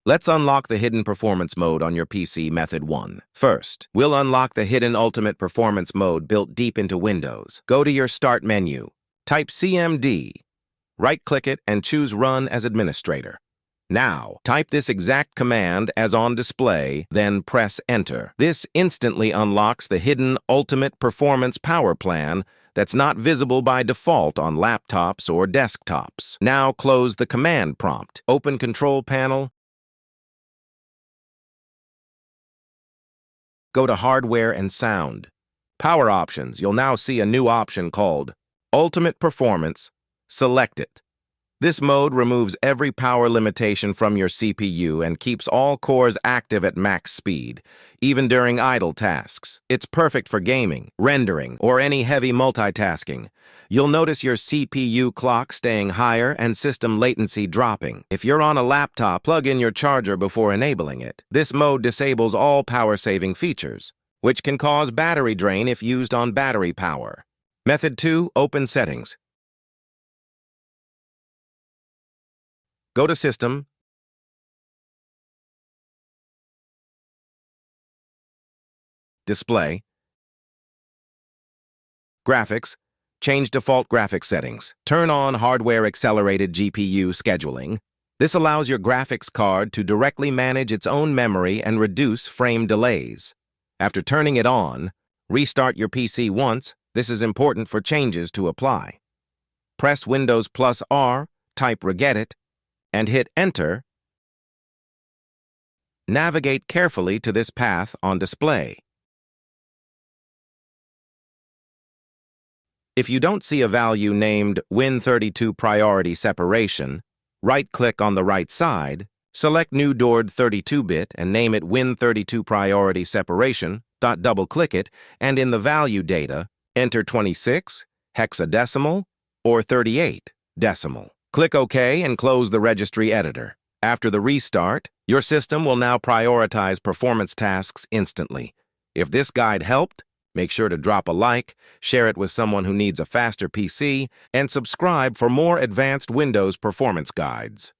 Let's unlock the hidden performance mode on your PC. Method 1. First, we'll unlock the hidden ultimate performance mode built deep into Windows. Go to your Start menu, type CMD, right-click it, and choose Run as Administrator. Now, type this exact command as on display, then press Enter. This instantly unlocks the hidden ultimate performance power plan that's not visible by default on laptops or desktops. Now close the command prompt. Open Control Panel. Go to Hardware and Sound. Power Options. You'll now see a new option called Ultimate Performance. Select it. This mode removes every power limitation from your CPU and keeps all cores active at max speed, even during idle tasks. It's perfect for gaming, rendering, or any heavy multitasking. You'll notice your CPU clock staying higher and system latency dropping. If you're on a laptop, plug in your charger before enabling it. This mode disables all power-saving features, which can cause battery drain if used on battery power. Method 2. Open Settings. Go to System, Display, Graphics, change default graphics settings. Turn on hardware-accelerated GPU scheduling. This allows your graphics card to directly manage its own memory and reduce frame delays. After turning it on, restart your PC once. This is important for changes to apply. Press Windows+R, type regedit, and hit Enter. Navigate carefully to this path on display. If you don't see a value named Win32 Priority Separation, right-click on the right side, select New Doored 32-bit and name it Win32 Priority Separation. Double-click it, and in the value data, enter 26, hexadecimal, or 38 decimal. Click OK and close the registry editor. After the restart, your system will now prioritize performance tasks instantly. If this guide helped, make sure to drop a like, share it with someone who needs a faster PC, and subscribe for more advanced Windows performance guides.